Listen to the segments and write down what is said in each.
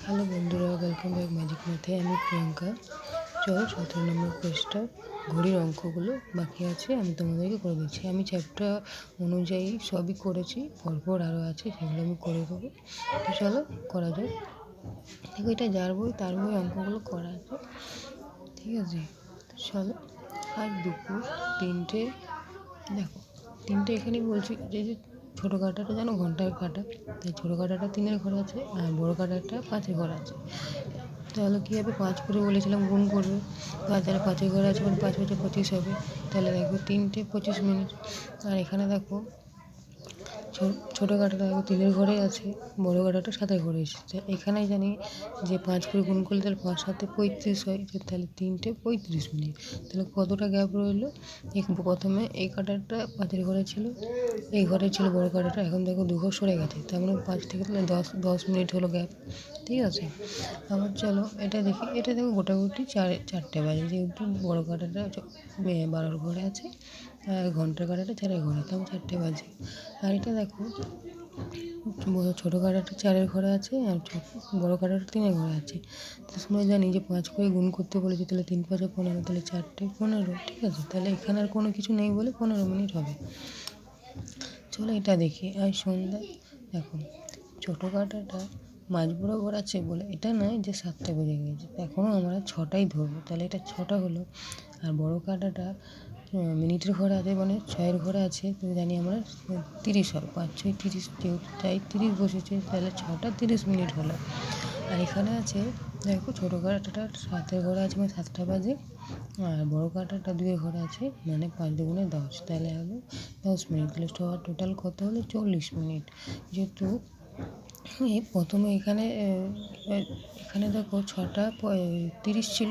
Hello বন্ধুরা, welcome back magic ম্যাথে। আমি প্রিয়াঙ্কা। চলো 17 নম্বর পেজটা ঘড়ির অঙ্কগুলো বাকি আছে, আমি তোমাদেরকে করে দিচ্ছি। আমি চ্যাপ্টার অনুযায়ী সবই করেছি, পরপর আরও আছে সেগুলো আমি করে দেবো। তো চলো করা যাক। দেখো, এটা যার বই তার বই অঙ্কগুলো করা আছে, ঠিক আছে? চলো। আজ দুপুর 3টে, দেখো 3টে এখানেই বলছি যে ছোটো কাঁটাটা যেন ঘন্টার কাঁটা, তাই ছোটো কাঁটাটা 3-এর ঘরে আছে আর বড়ো কাঁটাটা 5-এর ঘরে আছে। তাহলে কী হবে, 5 করে বলেছিলাম গুণ করবে, 5 আর 5-এর ঘরে আছে মানে 5 5 25 হবে। তাহলে দেখো 3টে 25 মিনিট। আর এখানে দেখো ছোটো কাঁটাটা দেখো 3-এর ঘরে আছে, বড়ো কাঁটাটা 7-এর ঘরে এসেছে। এখানেই জানি যে 5 করে গুণ করলে তাহলে 5 7 35 হয়, তাহলে 3টে 35 মিনিট। তাহলে কতটা গ্যাপ রইলো? প্রথমে এই কাঁটাটা 5-এর ঘরে ছিল, এই ঘরে ছিল বড়ো কাঁটাটা, এখন দেখো 2 ঘর সরে গেছে, তার মানে 5 থেকে তাহলে 10 মিনিট হলো গ্যাপ, ঠিক আছে? আবার চলো এটা দেখি। এটা দেখো গোটাগুটি 4টে বাজে, যেহেতু বড়ো কাঁটাটা 12-এর ঘরে আছে আর ঘন্টার কাঁটাটা 4-এর ঘরে, তারপর 4টে বাজে। আর এটা দেখো ছোটো কাঁটাটা 4-এর ঘরে আছে আর বড়ো কাঁটাটা 3-এর ঘরে আছে। তো আমরা জানি যে 5 করে গুণ করতে বলেছি, তাহলে 3 5 15, তাহলে 4টে 15, ঠিক আছে? তাহলে এখানে আর কোনো কিছু নেই বলে 15 মিনিট হবে। চলো এটা দেখি। আর সন্ধ্যায় দেখো ছোটো কাঁটাটা মাঝ বরাবর আছে বলে এটা নয় যে 7টে বেজে গেছে, এখনও আমরা 6টাই ধরবো, তাহলে এটা 6টা হলো। আর বড়ো কাঁটাটা মিনিটের ঘরে আছে মানে 6-এর ঘরে আছে, তো জানি আমরা 30 হবে, 5 6 30, যেহেতু তাই 30 বসেছে, তাহলে 6টা 30 মিনিট হলো। আর এখানে আছে দেখো ছোটো কাঁটাটা 7-এর ঘরে আছে মানে 7টা বাজে, আর বড়ো কাঁটাটা 2-এর ঘরে আছে মানে 5 দুগুণে 10, তাহলে হলো 10 মিনিট। তাহলে টোটাল কত হলো? 40 মিনিট। যেহেতু প্রথমে এখানে দেখো 6টা 30 ছিল,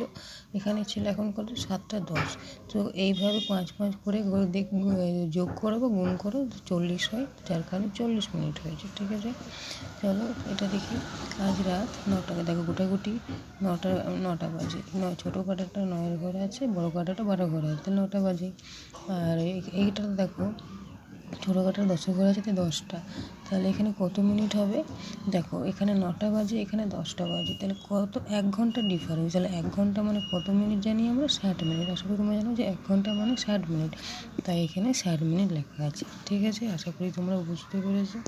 এখানে ছিল এখন কত 7টা 10, তো এইভাবে 5 5 করে যোগ করো বা গুণ করো 40 হয়, যার কারণে 40 মিনিট হয়েছে, ঠিক আছে? চলো এটা দেখি। আজ রাত 9টা, দেখো গোটাগুটি 9টা বাজে। ছোটো কাঁটাটা 9-এর ঘরে আছে, বড়ো কাঁটাটা 12 ঘরে আছে, তাহলে 9টা বাজে। আর এইটা দেখো ছোটো কাঁটাটা 10-এর ঘরে আছে, তাই 10টা, তাহলে এখানে কত মিনিট হবে? দেখো এখানে 9টা বাজে, এখানে 10টা বাজে, তাহলে কত? 1 ঘন্টা ডিফারেন্স। তাহলে 1 ঘন্টা মানে কত মিনিট জানি আমরা? 60 মিনিট। আশা করি তোমরা জানো যে 1 ঘন্টা মানে 60 মিনিট, তাই এখানে 60 মিনিট লেখা আছে, ঠিক আছে? আশা করি তোমরা বুঝতে পেরেছো।